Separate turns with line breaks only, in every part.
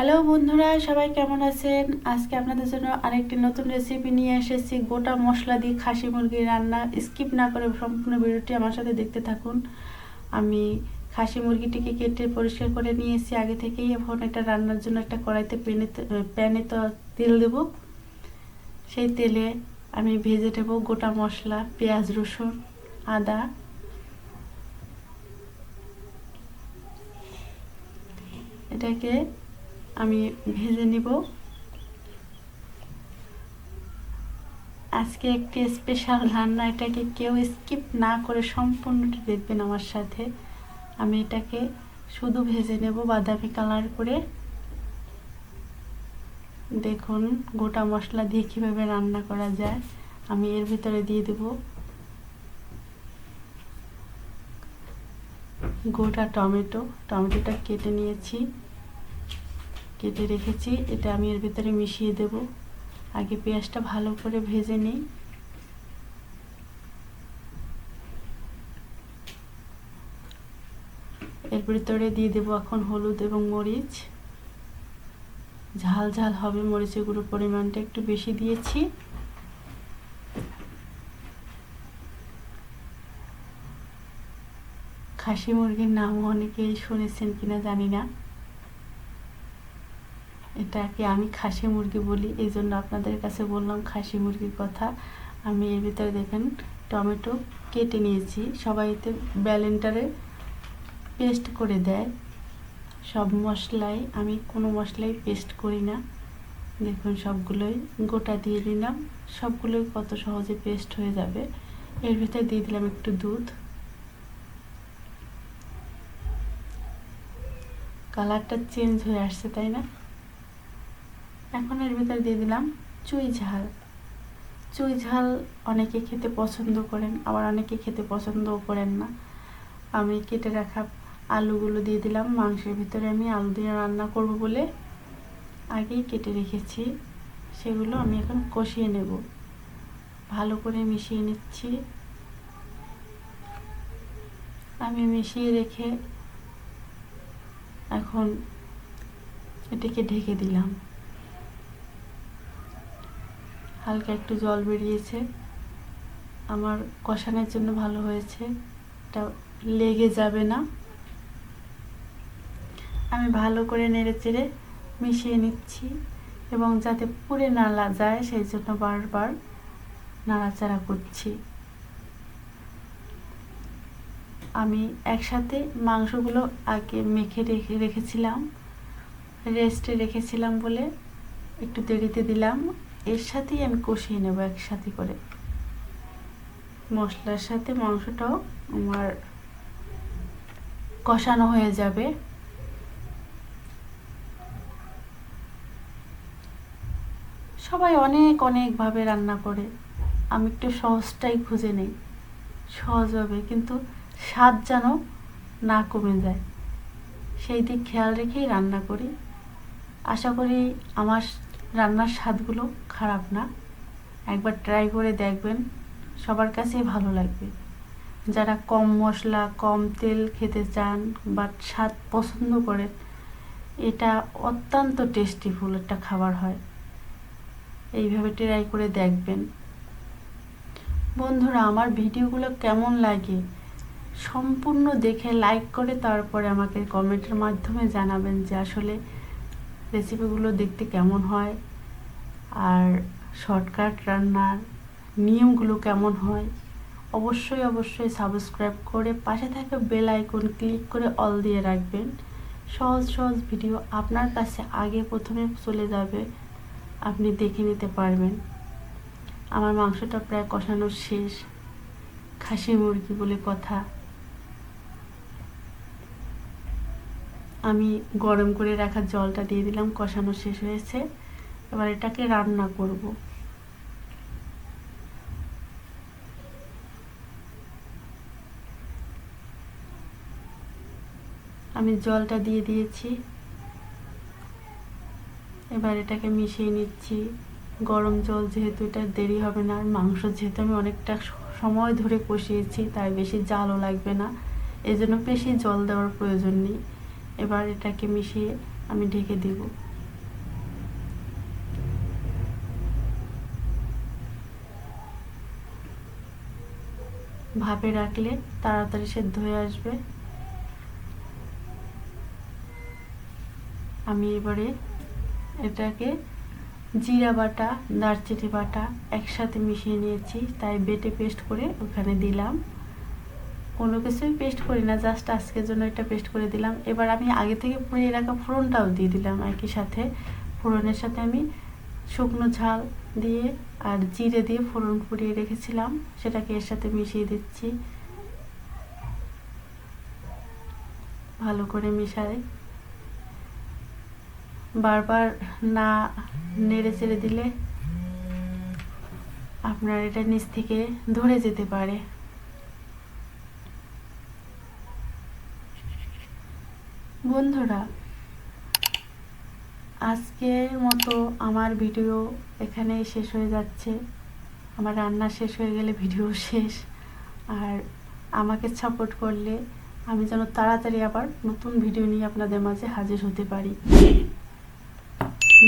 Hello বন্ধুরা, সবাই কেমন আছেন? আজকে আপনাদের জন্য আরেকটি নতুন রেসিপি নিয়ে এসেছি। গোটা মশলা দিয়ে খাসি মুরগির রান্না। স্কিপ না করে সম্পূর্ণ ভিডিওটি আমার সাথে দেখতে থাকুন। আমি খাসি মুরগিটিকে কেটে পরিষ্কার করে নিয়েছি আগে থেকেই। এখন এটা রান্নার জন্য একটা কড়াইতে প্যানে তো তেল দেব। সেই তেলে আমি ভেজে নেব গোটা মশলা, পেঁয়াজ, রসুন, আদা। এটাকে আমি ভেজে নিব। আজকে একটি স্পেশাল রান্না, এটাকে কেউ স্কিপ না করে সম্পূর্ণটি দেখবেন আমার সাথে। আমি এটাকে শুধু ভেজে নেব বাদামি কালার করে। দেখুন গোটা মশলা দিয়ে কীভাবে রান্না করা যায়। আমি এর ভিতরে দিয়ে দেব গোটা টমেটোটা কেটে নিয়েছি, কেটে রেখেছি। এটা আমি এর ভিতরে মিশিয়ে দেব। আগে পেঁয়াজটা ভালো করে ভেজে নিই। এর ভিতরে দিয়ে দেব এখন হলুদ এবং মরিচ। ঝাল ঝাল হবে, মরিচের গুঁড়ো পরিমাণটা একটু বেশি দিয়েছি। খাসি মুরগির নাম অনেকেই শুনেছেন কিনা জানি না, এটাকে আমি খাসি মুরগি বলি, এই জন্য আপনাদের কাছে বললাম খাসি মুরগির কথা। আমি এর ভিতরে দেখেন টমেটো কেটে নিয়েছি। সবাই এতে ব্লেন্ডারে পেস্ট করে দেয় সব মশলাই, আমি কোনো মশলাই পেস্ট করি না। দেখুন সবগুলোই গোটা দিয়ে দিলাম, সবগুলোই কত সহজে পেস্ট হয়ে যাবে। এর ভিতরে দিয়ে দিলাম একটু দুধ। কালারটা চেঞ্জ হয়ে আসছে, তাই না? এখন এর ভিতরে দিয়ে দিলাম চুই ঝাল। অনেকে খেতে পছন্দ করেন, আবার অনেকে খেতে পছন্দও করেন না। আমি কেটে রাখা আলুগুলো দিয়ে দিলাম। মাংসের ভিতরে আমি আলু দিয়ে রান্না করব বলে আগেই কেটে রেখেছি, সেগুলো আমি এখন কষিয়ে নেব। ভালো করে মিশিয়ে নিচ্ছি। আমি মিশিয়ে রেখে এখন এটাকে ঢেকে দিলাম। হালকা একটু জল বেরিয়েছে, আমার কষানোর জন্য ভালো হয়েছে, এটা লেগে যাবে না। আমি ভালো করে নেড়েচেড়ে মিশিয়ে নিচ্ছি এবং যাতে পুড়ে না যায় সেই জন্য বারবার নাড়াচাড়া করছি। আমি একসাথে মাংসগুলো আগে মেখে রেখেছিলাম, রেস্টে রেখেছিলাম বলে একটু দেরিতে দিলাম। এর সাথেই আমি কষিয়ে নেব একসাথে করে। মশলার সাথে মাংসটাও আমার কষানো হয়ে যাবে। সবাই অনেকভাবে রান্না করে, আমি একটু সহজটাই খুঁজে নেই, সহজ হবে কিন্তু স্বাদ যেন না কমে যায় সেই দিক খেয়াল রেখেই রান্না করি। আশা করি আমার রান্নার স্বাদগুলো খারাপ না। একবার ট্রাই করে দেখবেন, সবার কাছেই ভালো লাগবে। যারা কম মশলা কম তেল খেতে চান বা স্বাদ পছন্দ করেন, এটা অত্যন্ত টেস্টিফুল একটা খাবার হয়। এইভাবে ট্রাই করে দেখবেন। বন্ধুরা, আমার ভিডিওগুলো কেমন লাগে সম্পূর্ণ দেখে লাইক করে তারপরে আমাকে কমেন্টের মাধ্যমে জানাবেন যে আসলে রেসিপিগুলো দেখতে কেমন হয় আর শর্টকাট রান্নার নিয়মগুলো কেমন হয়। অবশ্যই সাবস্ক্রাইব করে পাশে থাকা বেল আইকন ক্লিক করে অল দিয়ে রাখবেন। সহজ ভিডিও আপনার কাছে আগে প্রথমে চলে যাবে, আপনি দেখে নিতে পারবেন। আমার মাংসটা প্রায় কষানো শেষ, খাসি মুরগি বলে কথা। আমি গরম করে রাখা জলটা দিয়ে দিলাম, কষানো শেষ হয়েছে। এবার এটাকে রান্না করব। আমি জলটা দিয়ে দিয়েছি, এবার এটাকে মিশিয়ে নিচ্ছি। গরম জল যেহেতু, এটা দেরি হবে না, আর মাংস যেহেতু আমি অনেকটা সময় ধরে কষিয়েছি তাই বেশি জালও লাগবে না, এজন্য বেশি জল দেওয়ার প্রয়োজন নেই। এবার এটাকে মিশিয়ে আমি ঢেকে দেব। ভাপে রাখলে তাড়াতাড়ি সেদ্ধ হয়ে আসবে। আমি এবারে এটাকে জিরা বাটা, দারচিনি বাটা একসাথে মিশিয়ে নিয়েছি, তাই বেটে পেস্ট করে ওখানে দিলাম। কোনো কিছুই পেস্ট করি না, জাস্ট আজকের জন্য এটা পেস্ট করে দিলাম। এবার আমি আগে থেকে পুড়িয়ে রাখা ফোড়নটাও দিয়ে দিলাম একই সাথে। ফোড়নের সাথে আমি শুকনো ঝাল দিয়ে আর জিরে দিয়ে ফোড়ন পুড়িয়ে রেখেছিলাম, সেটাকে এর সাথে মিশিয়ে দিচ্ছি। ভালো করে মিশাই, বারবার না নেড়ে চেড়ে দিলে আপনার এটা নিচ থেকে ধরে যেতে পারে। বন্ধুরা, আজকের মতো আমার ভিডিও এখানেই শেষ হয়ে যাচ্ছে। আমার রান্না শেষ হয়ে গেলে ভিডিও শেষ। আর আমাকে সাপোর্ট করলে আমি যেন তাড়াতাড়ি আবার নতুন ভিডিও নিয়ে আপনাদের মাঝে হাজির হতে পারি।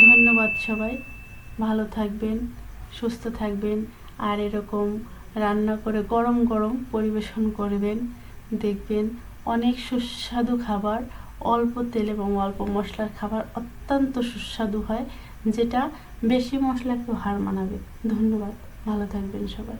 ধন্যবাদ সবাই, ভালো থাকবেন, সুস্থ থাকবেন, আর এরকম রান্না করে গরম গরম পরিবেশন করবেন। দেখবেন অনেক সুস্বাদু খাবার, অল্প তেল এবং অল্প মশলার খাবার অত্যন্ত সুস্বাদু হয়, যেটা বেশি মশলাকেও হার মানাবে। ধন্যবাদ, ভালো থাকবেন সবাই।